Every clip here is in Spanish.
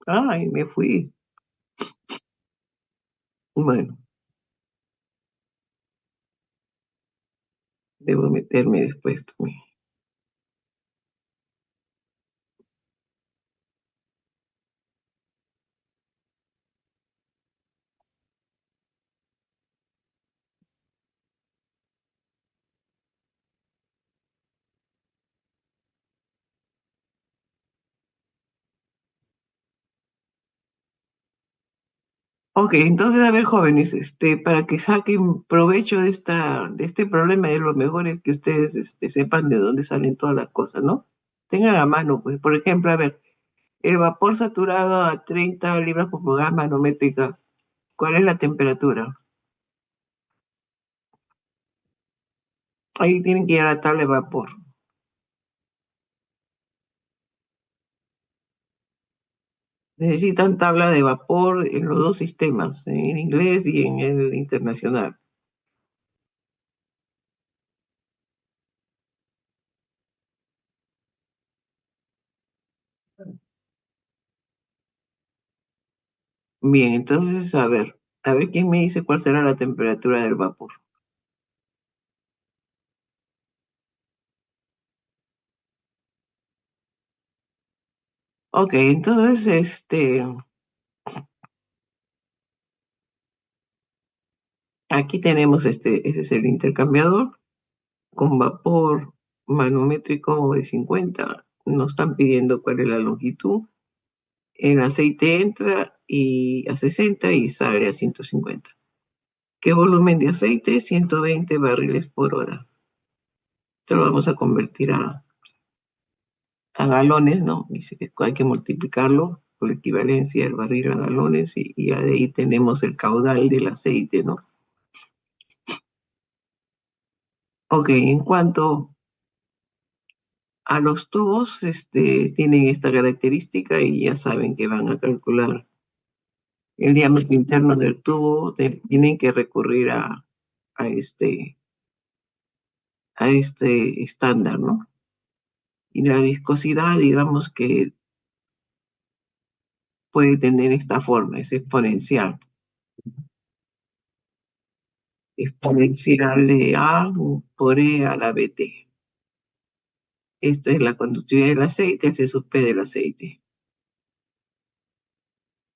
Ay, me fui. Bueno, debo meterme después también. Ok, entonces, a ver, jóvenes, para que saquen provecho de este problema, lo mejor es que ustedes, sepan de dónde salen todas las cosas, ¿no? Tengan a mano, pues, por ejemplo, a ver, el vapor saturado a 30 libras por pulgada manométrica, ¿cuál es la temperatura? Ahí tienen que ir a la tabla de vapor. Necesitan tabla de vapor en los dos sistemas, en inglés y en el internacional. Bien, entonces, a ver quién me dice cuál será la temperatura del vapor. Ok, entonces, aquí tenemos ese es el intercambiador con vapor manométrico de 50. Nos están pidiendo cuál es la longitud. El aceite entra y a 60 y sale a 150. ¿Qué volumen de aceite? 120 barriles por hora. Esto lo vamos a convertir a galones, ¿no? Dice que hay que multiplicarlo por la equivalencia del barril a galones y ya de ahí tenemos el caudal del aceite, ¿no? Ok, en cuanto a los tubos, tienen esta característica y ya saben que van a calcular el diámetro interno del tubo, tienen que recurrir a a este estándar, ¿no? Y la viscosidad, digamos que puede tener esta forma, es exponencial. Exponencial de A por E a la BT. Esta es la conductividad del aceite, se sub P del aceite.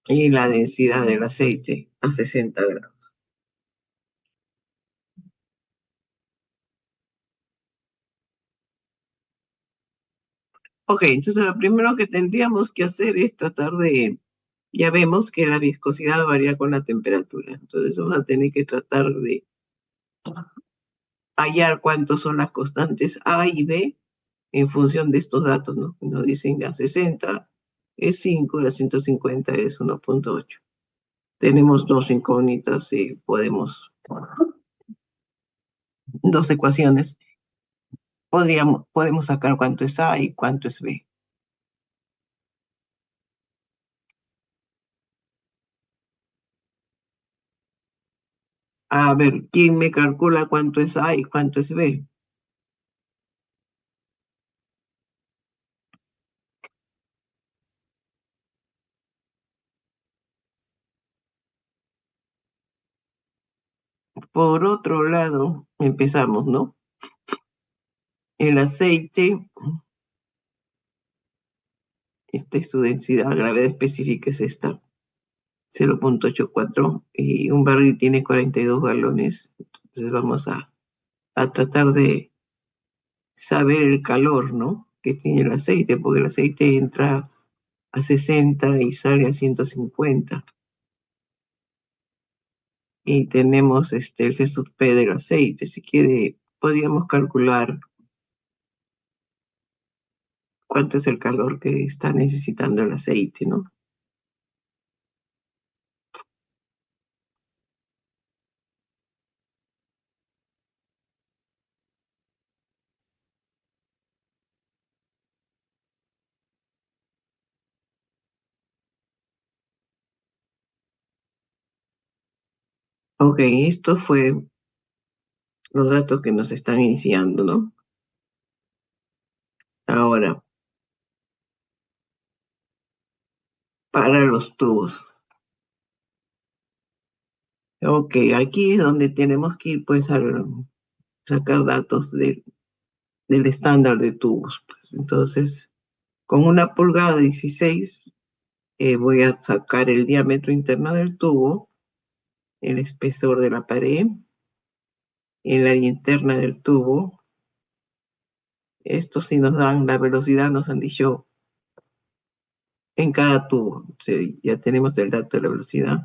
Y la densidad del aceite a 60 grados. Ok, entonces lo primero que tendríamos que hacer es tratar ya vemos que la viscosidad varía con la temperatura. Entonces vamos a tener que tratar de hallar cuántos son las constantes A y B en función de estos datos, ¿no? Nos dicen a 60 es 5 y a 150 es 1,8. Tenemos dos incógnitas y dos ecuaciones. Podemos sacar cuánto es A y cuánto es B. A ver, ¿quién me calcula cuánto es A y cuánto es B? Por otro lado, empezamos, ¿no? El aceite, esta es su densidad, gravedad específica es esta, 0,84, y un barril tiene 42 galones. Entonces vamos a tratar de saber el calor, ¿no? Que tiene el aceite, porque el aceite entra a 60 y sale a 150. Y tenemos el C sub P del aceite. Si quiere, podríamos calcular cuánto es el calor que está necesitando el aceite, ¿no? Ok, esto fue los datos que nos están iniciando, ¿no? Ahora, para los tubos. Ok, aquí es donde tenemos que ir pues a sacar datos del estándar de tubos. Pues. Entonces, con una pulgada 16 voy a sacar el diámetro interno del tubo, el espesor de la pared, el área interna del tubo. Esto sí nos dan la velocidad, nos han dicho en cada tubo. Sí, ya tenemos el dato de la velocidad.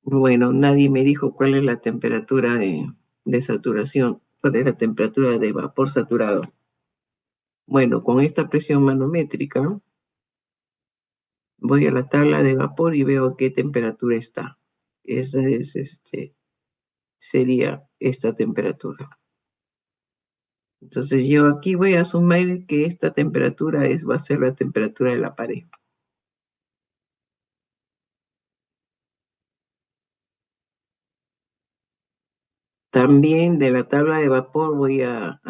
Bueno, nadie me dijo cuál es la temperatura de saturación, cuál es la temperatura de vapor saturado. Bueno, con esta presión manométrica voy a la tabla de vapor y veo a qué temperatura está. Esa es, sería esta temperatura. Entonces yo aquí voy a asumir que esta temperatura va a ser la temperatura de la pared. También de la tabla de vapor voy a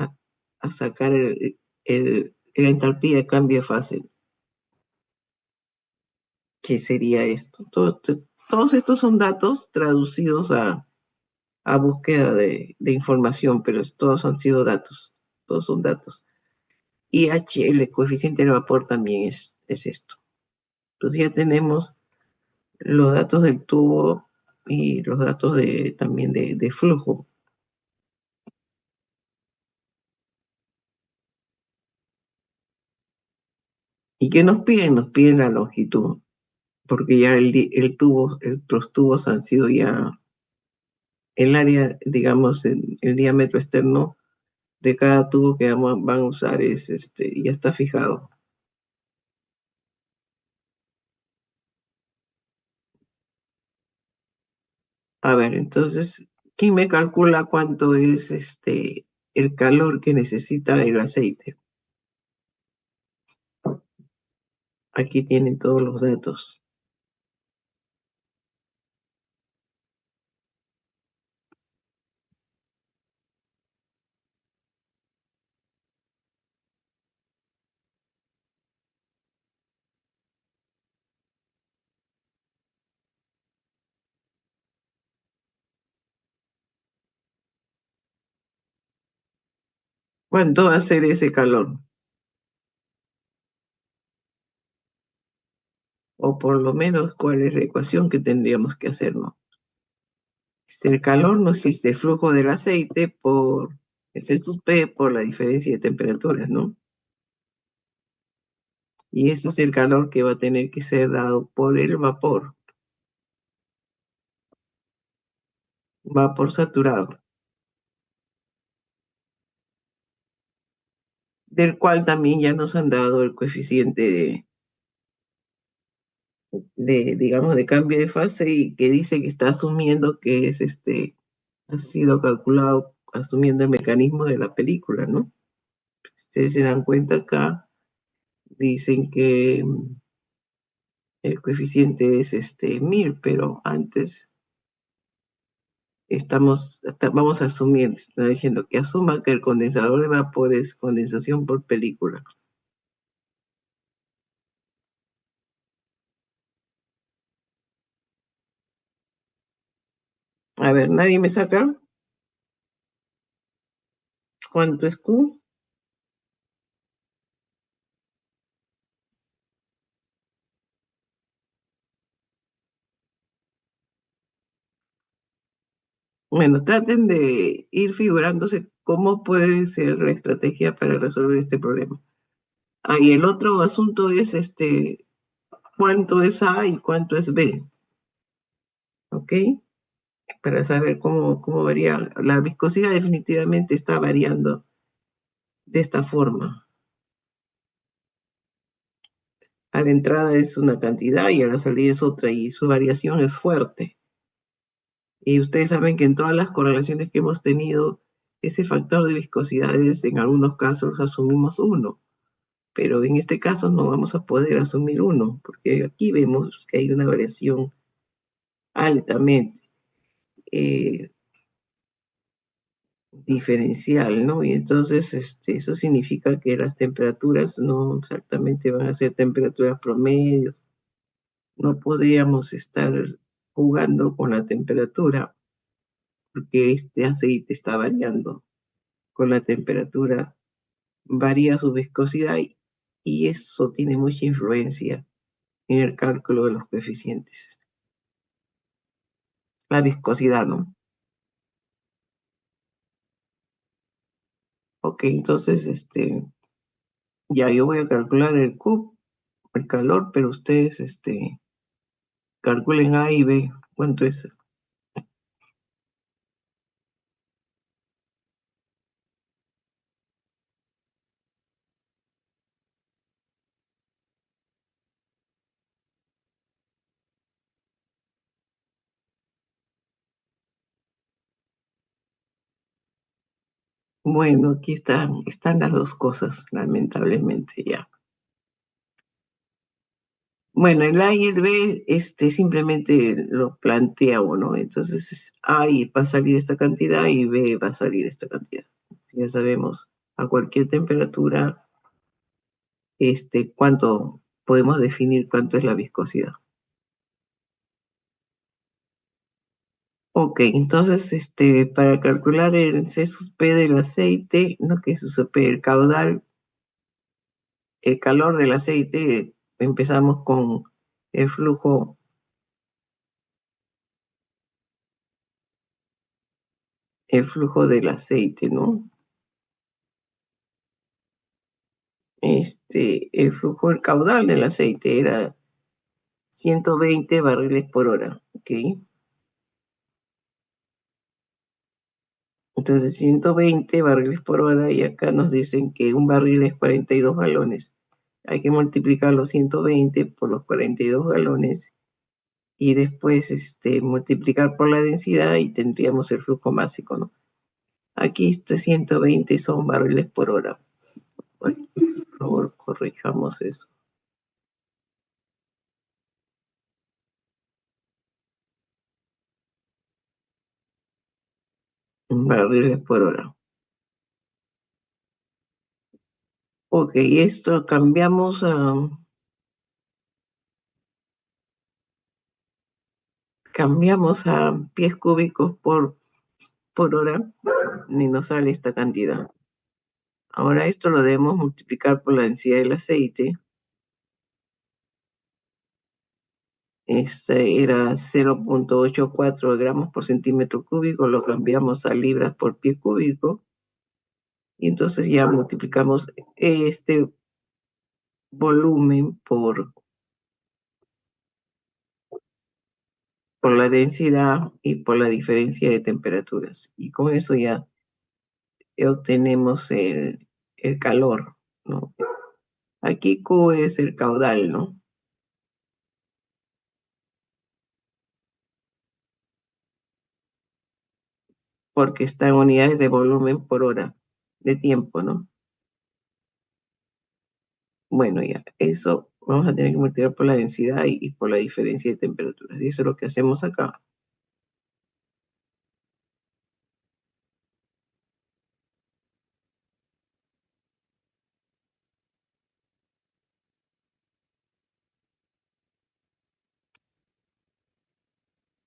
sacar la entalpía de cambio de fase. ¿Qué sería esto? Todos estos son datos traducidos a búsqueda de información, pero todos han sido datos. Todos son datos. Y H, el coeficiente del vapor también es esto. Entonces ya tenemos los datos del tubo y los datos también de flujo. ¿Y qué nos piden? Nos piden la longitud, porque ya los tubos han sido ya el área, digamos, el diámetro externo de cada tubo que van a usar ya está fijado. A ver, entonces, ¿quién me calcula cuánto es el calor que necesita el aceite? Aquí tienen todos los datos. ¿Cuánto va a ser ese calor? O por lo menos, ¿cuál es la ecuación que tendríamos que hacer, no? El calor no existe flujo del aceite por el C sub P por la diferencia de temperaturas, ¿no? Y ese es el calor que va a tener que ser dado por el vapor saturado, del cual también ya nos han dado el coeficiente digamos, de cambio de fase y que dice que está asumiendo que ha sido calculado asumiendo el mecanismo de la película, ¿no? Ustedes se dan cuenta acá, dicen que el coeficiente es 1000, pero antes vamos a asumir, está diciendo que asuma que el condensador de vapor es condensación por película. A ver, ¿nadie me saca? ¿Cuánto es Q? Bueno, traten de ir figurándose cómo puede ser la estrategia para resolver este problema. Ah, y el otro asunto es cuánto es A y cuánto es B, ¿ok? Para saber cómo varía. La viscosidad definitivamente está variando de esta forma. A la entrada es una cantidad y a la salida es otra, y su variación es fuerte. Y ustedes saben que en todas las correlaciones que hemos tenido, ese factor de viscosidad es, en algunos casos asumimos 1, pero en este caso no vamos a poder asumir 1, porque aquí vemos que hay una variación altamente. Eh, diferencial, ¿no? Y entonces eso significa que las temperaturas no exactamente van a ser temperaturas promedio. No podríamos estar jugando con la temperatura porque este aceite está variando con la temperatura, varía su viscosidad y eso tiene mucha influencia en el cálculo de los coeficientes. La viscosidad, ¿no? Ok, entonces ya yo voy a calcular el Q, el calor, pero ustedes calculen A y B, ¿cuánto es? Bueno, aquí están las dos cosas, lamentablemente ya. Bueno, el A y el B simplemente lo plantea uno, entonces A y va a salir esta cantidad y B va a salir esta cantidad. Ya sabemos a cualquier temperatura cuánto podemos definir cuánto es la viscosidad. Ok, entonces para calcular el C sub P del aceite, no que C sub P, el caudal, el calor del aceite, empezamos con el flujo, el flujo del aceite, ¿no? El flujo, el caudal del aceite era 120 barriles por hora, ¿ok? Entonces 120 barriles por hora y acá nos dicen que un barril es 42 galones. Hay que multiplicar los 120 por los 42 galones y después multiplicar por la densidad y tendríamos el flujo máximo, ¿no? Aquí 120 son barriles por hora. Bueno, por favor, corrijamos eso. Barriles por hora. Ok, esto cambiamos a pies cúbicos por hora y nos sale esta cantidad. Ahora esto lo debemos multiplicar por la densidad del aceite. Este era 0,84 gramos por centímetro cúbico, lo cambiamos a libras por pie cúbico y entonces ya multiplicamos este volumen por la densidad y por la diferencia de temperaturas. Y con eso ya obtenemos el calor, ¿no? Aquí Q es el caudal, ¿no? Porque está en unidades de volumen por hora de tiempo, ¿no? Bueno, ya, eso vamos a tener que multiplicar por la densidad y por la diferencia de temperaturas. Y eso es lo que hacemos acá.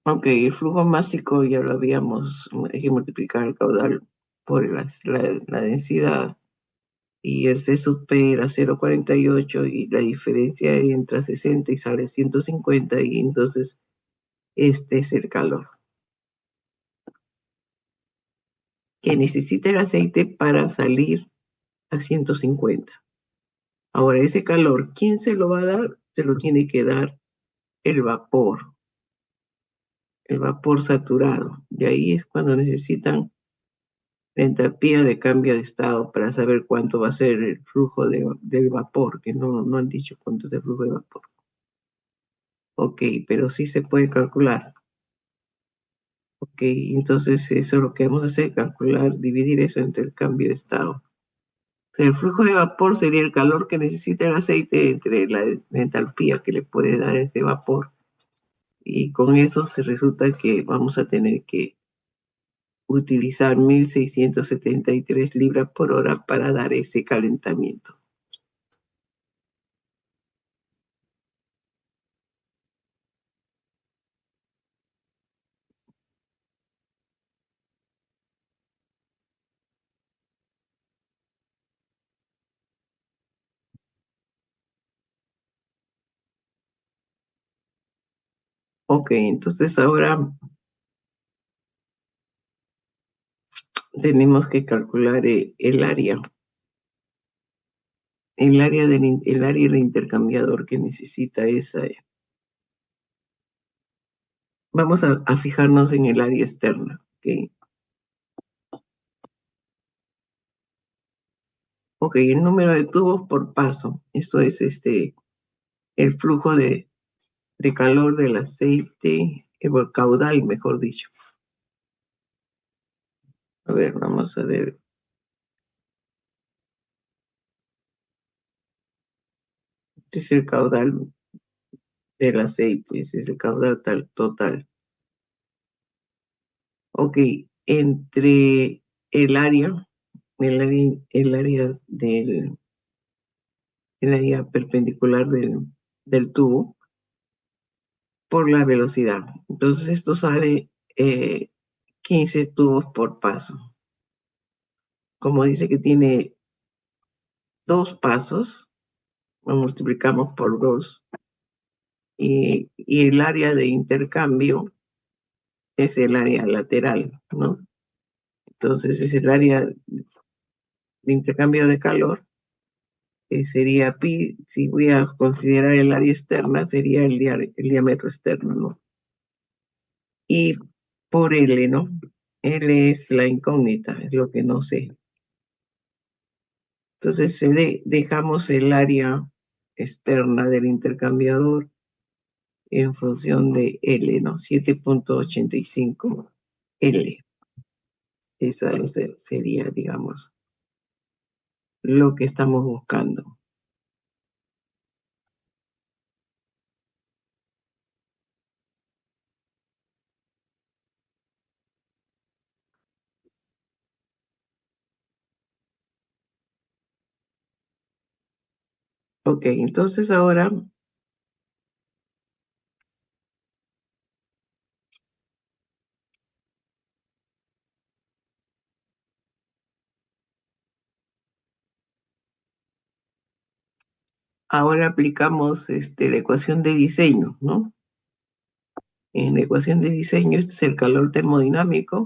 Aunque el flujo másico ya lo habíamos, hay que multiplicar el caudal por la densidad y el C sub P era 0,48 y la diferencia entra a 60 y sale 150 y entonces este es el calor que necesita el aceite para salir a 150. Ahora, ese calor, ¿quién se lo va a dar? Se lo tiene que dar el vapor saturado. Y ahí es cuando necesitan la entropía de cambio de estado para saber cuánto va a ser el flujo del vapor, que no han dicho cuánto es el flujo de vapor. Ok, pero sí se puede calcular. Ok, entonces eso es lo que vamos a hacer, calcular, dividir eso entre el cambio de estado. O sea, el flujo de vapor sería el calor que necesita el aceite entre la entalpía que le puede dar ese vapor. Y con eso se resulta que vamos a tener que utilizar 1.673 libras por hora para dar ese calentamiento. Ok, entonces ahora tenemos que calcular el área del intercambiador que necesita esa. Vamos a fijarnos en el área externa, ¿ok? Ok, el número de tubos por paso. Esto es el flujo de calor del aceite, el caudal, mejor dicho. A ver, vamos a ver. Este es el caudal del aceite, ese es el caudal total. Ok, entre el área, el área el área perpendicular del tubo por la velocidad. Entonces esto sale 15 tubos por paso. Como dice que tiene 2 pasos, lo multiplicamos por 2. Y el área de intercambio es el área lateral, ¿no? Entonces es el área de intercambio de calor, que sería pi. Si voy a considerar el área externa, sería el diámetro externo, ¿no? Y por L, ¿no? L es la incógnita, es lo que no sé. Entonces dejamos el área externa del intercambiador en función de L, ¿no? 7.85 L. Esa sería, digamos, lo que estamos buscando. Ok, entonces ahora aplicamos la ecuación de diseño, ¿no? En la ecuación de diseño, este es el calor termodinámico,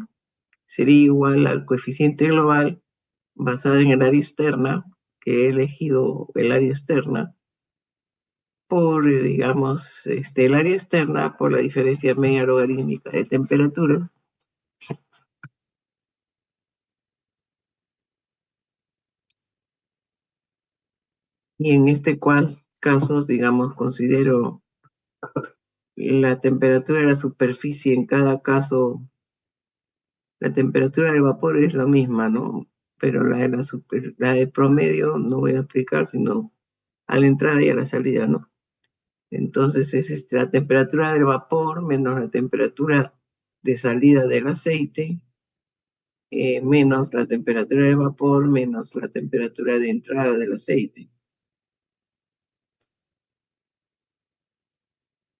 sería igual al coeficiente global basado en el área externa, que he elegido el área externa, por, digamos, el área externa por la diferencia media logarítmica de temperatura. Y en este caso, digamos, considero la temperatura de la superficie en cada caso, la temperatura del vapor es la misma, ¿no? Pero la de promedio no voy a aplicar, sino a la entrada y a la salida, ¿no? Entonces es la temperatura del vapor menos la temperatura de salida del aceite, menos la temperatura del vapor menos la temperatura de entrada del aceite.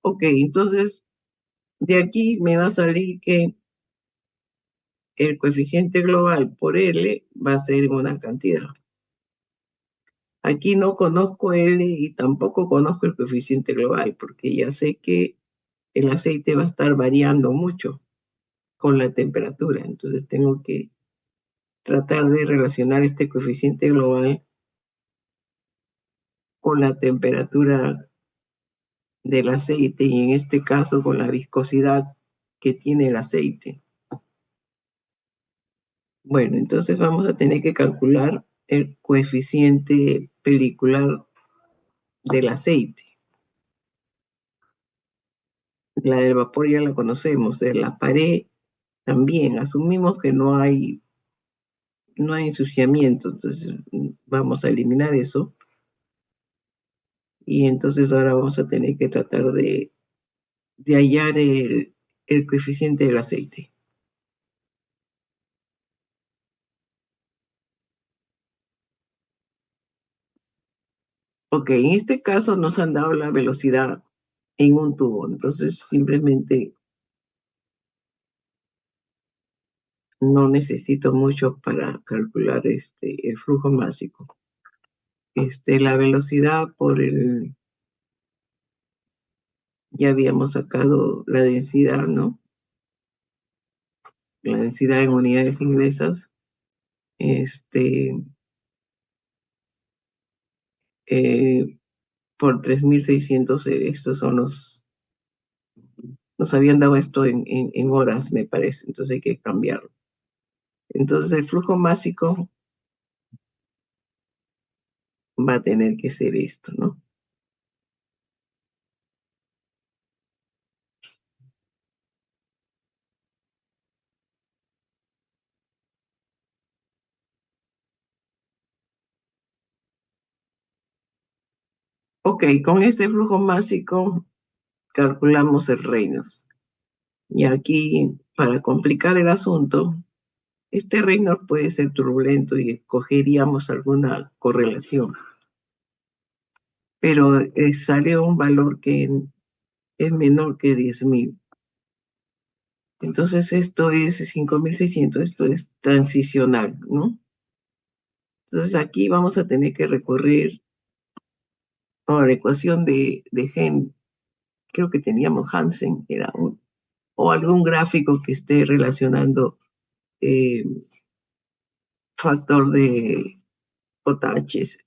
Ok, entonces de aquí me va a salir que el coeficiente global por L va a ser una cantidad. Aquí no conozco L y tampoco conozco el coeficiente global, porque ya sé que el aceite va a estar variando mucho con la temperatura. Entonces tengo que tratar de relacionar este coeficiente global con la temperatura del aceite y en este caso con la viscosidad que tiene el aceite. Bueno, entonces vamos a tener que calcular el coeficiente pelicular del aceite. La del vapor ya la conocemos, de la pared también. Asumimos que no hay ensuciamiento, entonces vamos a eliminar eso. Y entonces ahora vamos a tener que tratar de hallar el coeficiente del aceite. Ok, en este caso nos han dado la velocidad en un tubo, entonces simplemente no necesito mucho para calcular el flujo másico. La velocidad ya habíamos sacado la densidad, ¿no? La densidad en unidades inglesas, este, eh, por 3.600, estos son nos habían dado esto en horas, me parece, entonces hay que cambiarlo. Entonces el flujo másico va a tener que ser esto, ¿no? Ok, con este flujo másico calculamos el Reynolds. Y aquí, para complicar el asunto, este Reynolds puede ser turbulento y escogeríamos alguna correlación, pero sale un valor que es menor que 10.000. Entonces esto es 5.600, esto es transicional, ¿no? Entonces aquí vamos a tener que recurrir a la ecuación de Gen, creo que teníamos Hansen, o algún gráfico que esté relacionando eh, factor de JH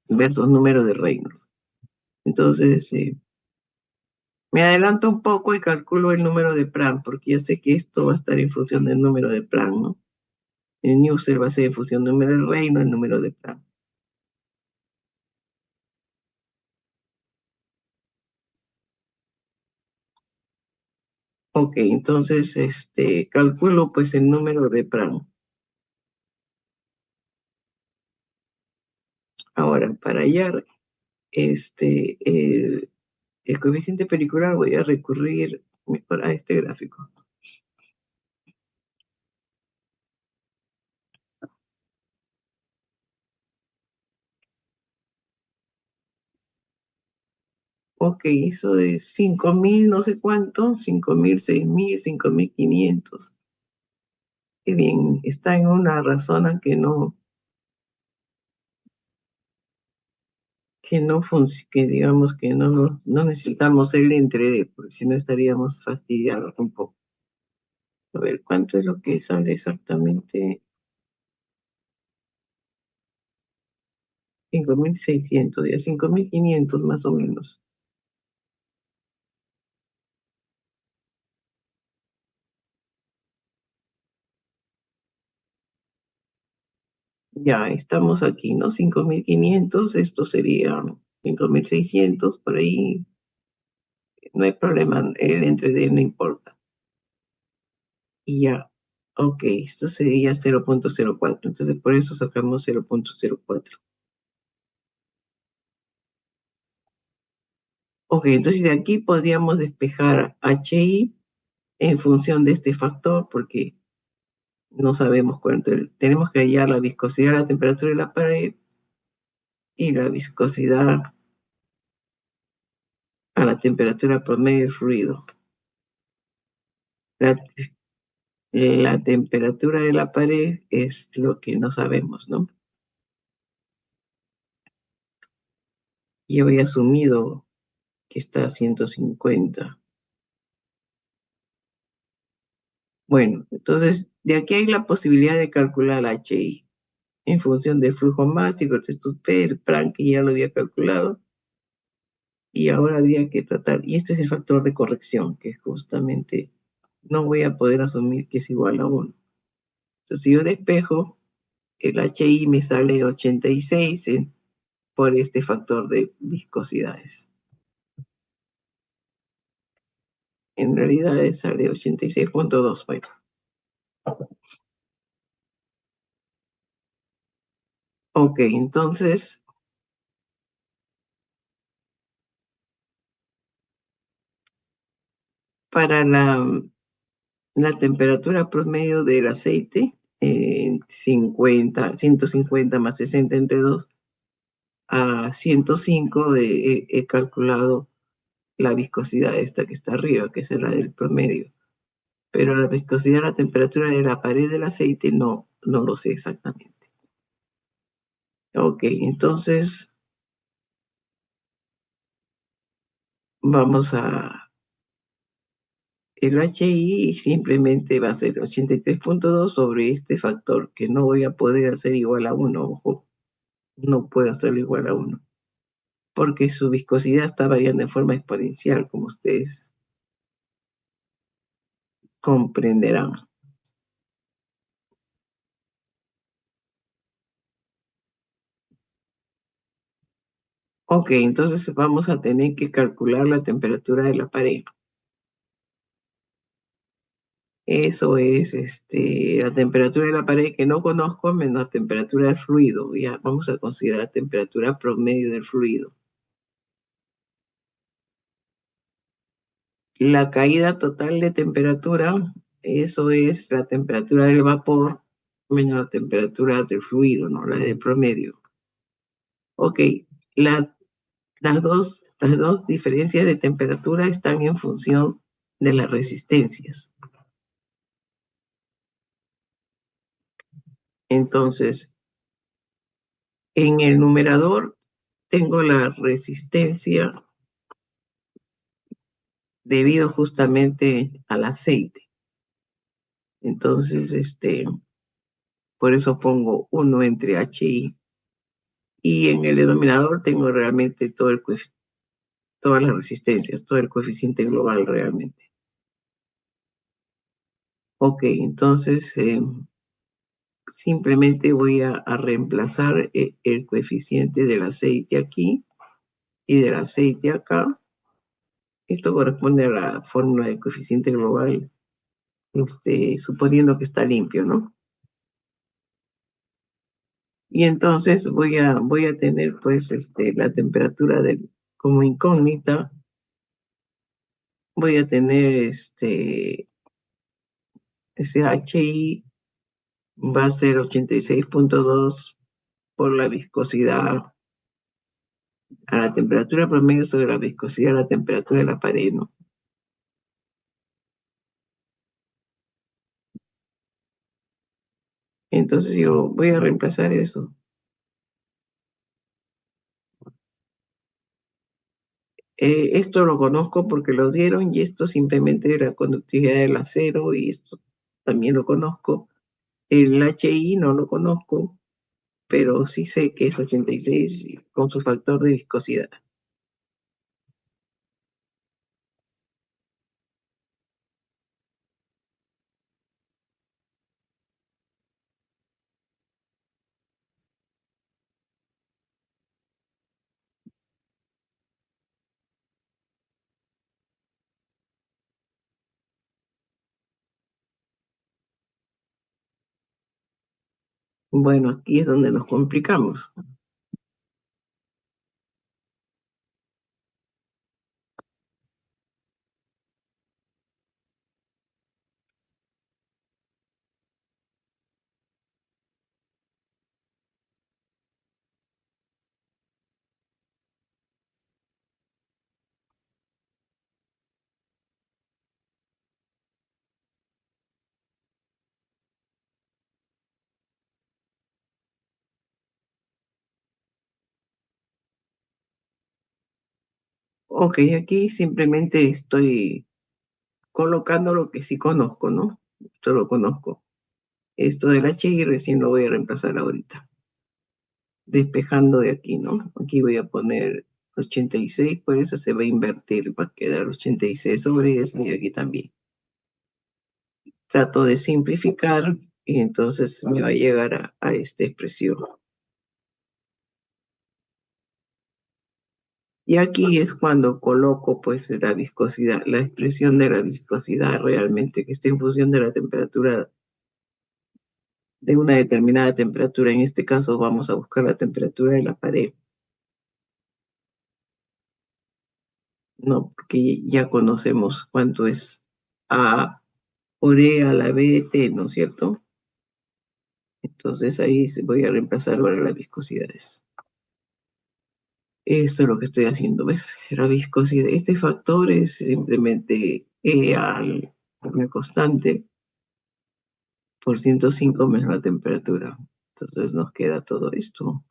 versus número de Reynolds. Entonces, me adelanto un poco y calculo el número de Pram, porque ya sé que esto va a estar en función del número de Pram, ¿no? El Newser va a ser en función del número de Reynolds, el número de Pram. Ok, entonces, calculo pues el número de Pram. Ahora, para hallar el coeficiente pericular, voy a recurrir mejor a este gráfico. Ok, eso es 5.000 no sé cuánto, 5.000, 6.000, 5.500. Qué bien, está en una razón que digamos que no necesitamos el entre, porque si no estaríamos fastidiados un poco. A ver, ¿cuánto es lo que sale exactamente? 5.600, ya 5.500 más o menos. Ya estamos aquí, ¿no? 5.500, esto sería 5.600, por ahí no hay problema, el entre D no importa. Y ya, ok, esto sería 0.04, entonces por eso sacamos 0.04. Ok, entonces de aquí podríamos despejar HI en función de este factor, porque no sabemos cuánto. Tenemos que hallar la viscosidad, la temperatura de la pared y la viscosidad a la temperatura promedio del fluido. La, la temperatura de la pared es lo que no sabemos, ¿no? Yo había asumido que está a 150. Bueno, entonces de aquí hay la posibilidad de calcular HI en función del flujo másico, el testus P, el Planck, que ya lo había calculado, y ahora habría que tratar, y este es el factor de corrección, que justamente no voy a poder asumir que es igual a 1. Entonces, si yo despejo, el HI me sale 86 por este factor de viscosidades. En realidad sale 86.2. Bueno, ok, entonces, para la temperatura promedio del aceite, 150 más 60 entre 2, a 105 he calculado la viscosidad esta que está arriba, que es la del promedio. Pero la viscosidad, la temperatura de la pared del aceite no lo sé exactamente. Ok, entonces vamos a... El HI simplemente va a ser 83.2 sobre este factor, que no voy a poder hacer igual a 1, ojo, no puedo hacerlo igual a 1, porque su viscosidad está variando en forma exponencial, como ustedes comprenderán. Ok, entonces vamos a tener que calcular la temperatura de la pared. Eso es la temperatura de la pared que no conozco menos la temperatura del fluido. Ya vamos a considerar la temperatura promedio del fluido. La caída total de temperatura, eso es la temperatura del vapor menos la temperatura del fluido, ¿no? La del promedio. Ok, la- las dos diferencias de temperatura están en función de las resistencias. Entonces, en el numerador tengo la resistencia debido justamente al aceite. Entonces, por eso pongo 1 entre HI. Y en el denominador tengo realmente todas las resistencias, todo el coeficiente global realmente. Ok, entonces simplemente voy a reemplazar el coeficiente del aceite aquí y del aceite acá. Esto corresponde a la fórmula de coeficiente global, suponiendo que está limpio, ¿no? Y entonces voy a tener pues la temperatura como incógnita, voy a tener ese HI va a ser 86.2 por la viscosidad a la temperatura promedio sobre la viscosidad a la temperatura de la pared, ¿no? Entonces yo voy a reemplazar eso. Esto lo conozco porque lo dieron y esto simplemente es la conductividad del acero y esto también lo conozco. El HI no lo conozco, pero sí sé que es 86 con su factor de viscosidad. Bueno, aquí es donde nos complicamos. Ok, aquí simplemente estoy colocando lo que sí conozco, ¿no? Esto lo conozco. Esto del HI recién lo voy a reemplazar ahorita. Despejando de aquí, ¿no? Aquí voy a poner 86, por eso se va a invertir, va a quedar 86 sobre eso y aquí también. Trato de simplificar y entonces me va a llegar a esta expresión. Y aquí es cuando coloco pues la viscosidad, la expresión de la viscosidad realmente que está en función de la temperatura, de una determinada temperatura. En este caso vamos a buscar la temperatura de la pared, ¿no? Porque ya conocemos cuánto es A por E a la B T, ¿no es cierto? Entonces ahí voy a reemplazar ahora las viscosidades. Esto es lo que estoy haciendo, ¿ves? La viscosidad. Este factor es simplemente E al una constante por 105 menos la temperatura. Entonces nos queda todo esto.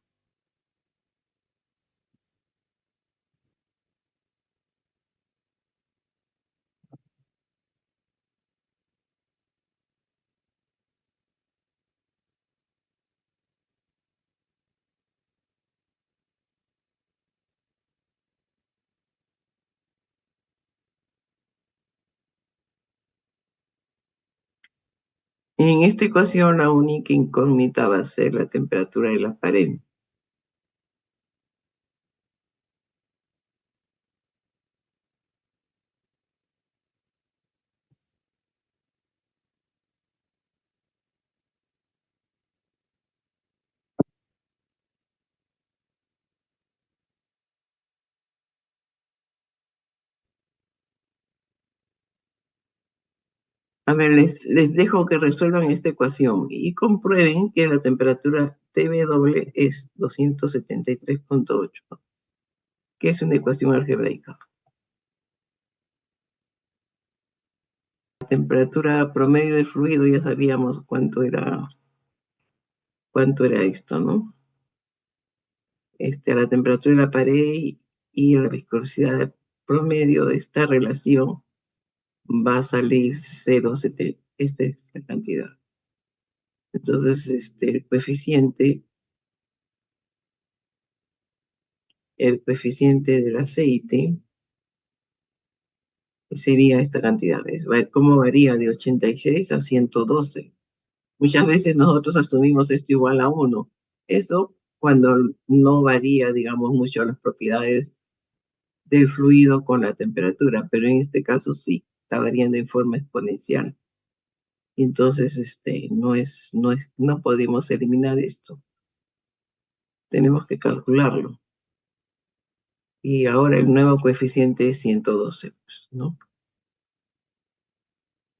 En esta ecuación la única incógnita va a ser la temperatura de la pared. A ver, les dejo que resuelvan esta ecuación y comprueben que la temperatura TW es 273,8, que es una ecuación algebraica. La temperatura promedio del fluido ya sabíamos cuánto era esto, ¿no? A la temperatura de la pared y la viscosidad promedio, esta relación va a salir 0,70. Esta es la cantidad. Entonces, el coeficiente del aceite sería esta cantidad. ¿Cómo varía de 86 a 112? Muchas veces nosotros asumimos esto igual a 1. Eso cuando no varía, digamos, mucho las propiedades del fluido con la temperatura, pero en este caso sí, está variando en forma exponencial. Y entonces, no podemos eliminar esto. Tenemos que calcularlo. Y ahora el nuevo coeficiente es 112, pues, ¿no?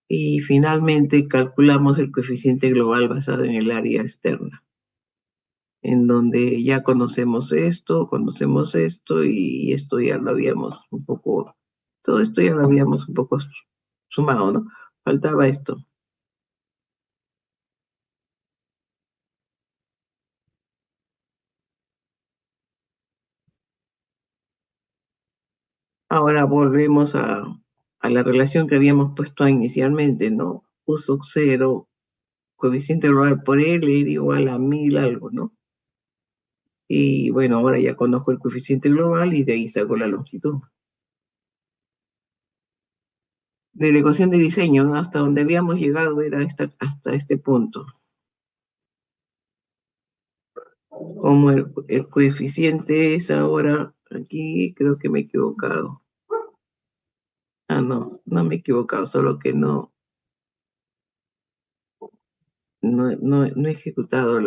Y finalmente calculamos el coeficiente global basado en el área externa, en donde ya conocemos esto y esto ya lo habíamos un poco, todo esto ya lo habíamos un poco sumado, ¿no? Faltaba esto. Ahora volvemos a la relación que habíamos puesto inicialmente, ¿no? Uso cero, coeficiente global por L igual a 1000 algo, ¿no? Y bueno, ahora ya conozco el coeficiente global y de ahí saco la longitud. De la ecuación de diseño, ¿no? Hasta donde habíamos llegado era hasta este punto. Como el coeficiente es ahora, aquí creo que me he equivocado. Ah, no, no me he equivocado, solo que no he ejecutado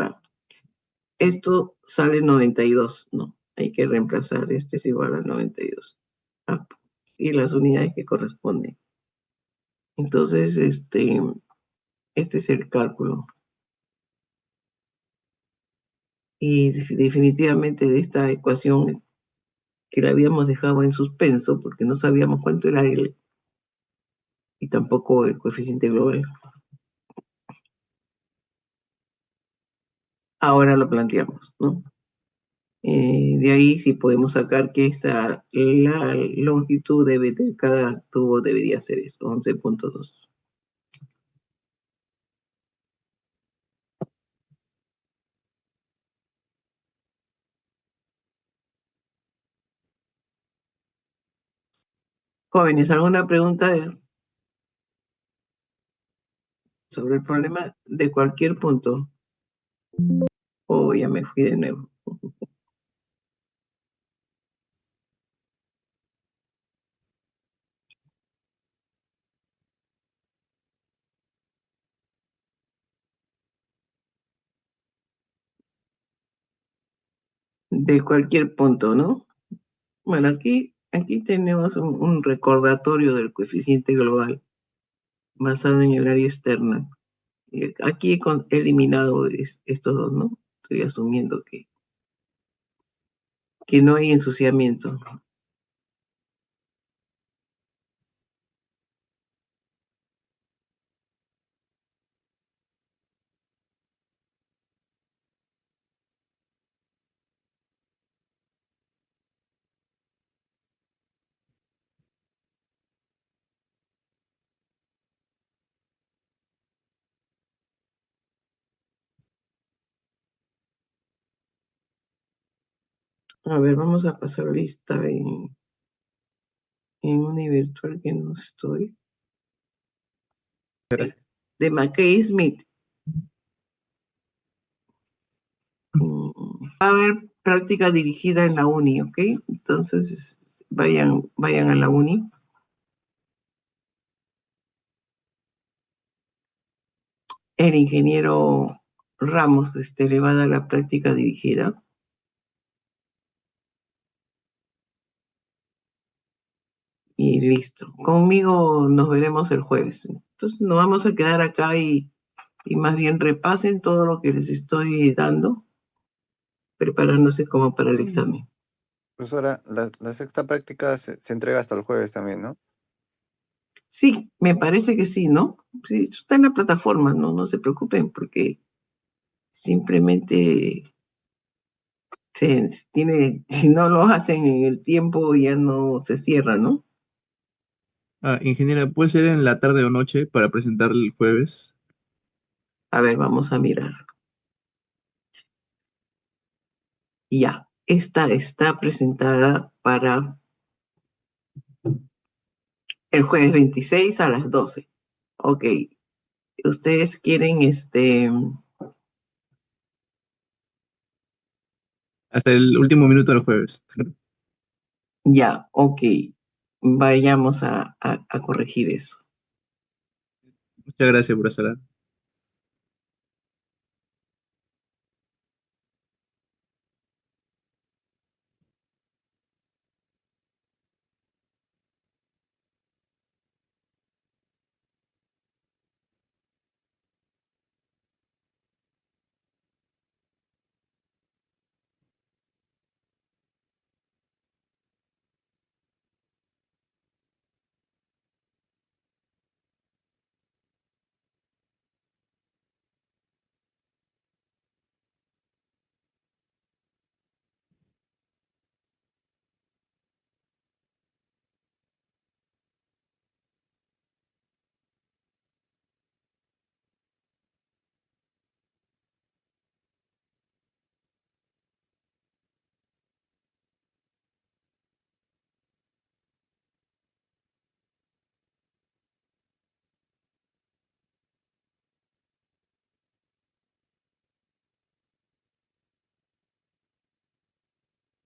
Esto sale 92, ¿no? Hay que reemplazar, esto es igual a 92. Ah, y las unidades que corresponden. Entonces, este es el cálculo. Y definitivamente de esta ecuación que la habíamos dejado en suspenso porque no sabíamos cuánto era L y tampoco el coeficiente global. Ahora lo planteamos, ¿no? De ahí sí podemos sacar que la longitud de cada tubo debería ser eso, 11,2. Jóvenes, ¿alguna pregunta sobre el problema de cualquier punto? Oh, ya me fui de nuevo. De cualquier punto, ¿no? Bueno, aquí tenemos un recordatorio del coeficiente global basado en el área externa. Aquí he eliminado estos dos, ¿no? Estoy asumiendo que que no hay ensuciamiento. A ver, vamos a pasar lista en una virtual que no estoy. De McKay Smith. Va a haber práctica dirigida en la uni, ¿ok? Entonces, vayan a la uni. El ingeniero Ramos le va a dar la práctica dirigida. Y listo. Conmigo nos veremos el jueves. Entonces nos vamos a quedar acá y más bien repasen todo lo que les estoy dando, preparándose como para el examen. Profesora, la sexta práctica se entrega hasta el jueves también, ¿no? Sí, me parece que sí, ¿no? Sí, eso está en la plataforma, no se preocupen, porque simplemente si no lo hacen en el tiempo, ya no se cierra, ¿no? Ingeniera, ¿puede ser en la tarde o noche para presentar el jueves? A ver, vamos a mirar. Ya, esta está presentada para el jueves 26 a las 12. Ok, ustedes quieren Hasta el último minuto del jueves. ya, ok, vayamos a corregir eso. Muchas gracias, profesora.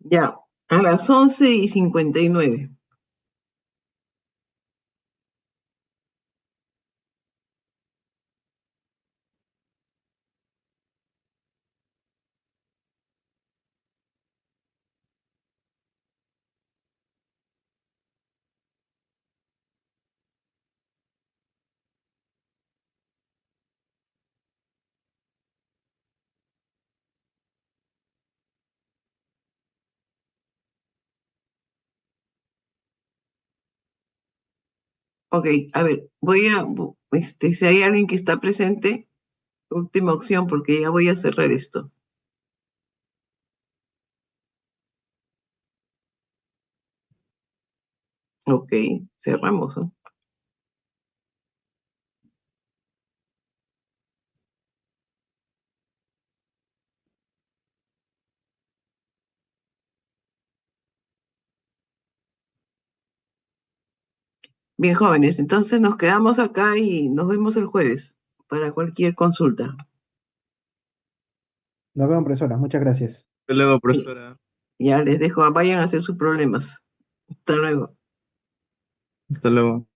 Ya, a las 11:59. Ok, a ver, si hay alguien que está presente, última opción, porque ya voy a cerrar esto. Ok, cerramos, ¿no? Bien, jóvenes, entonces nos quedamos acá y nos vemos el jueves para cualquier consulta. Nos vemos, profesora. Muchas gracias. Hasta luego, Y profesora. ya les dejo, vayan a hacer sus problemas. Hasta luego. Hasta luego.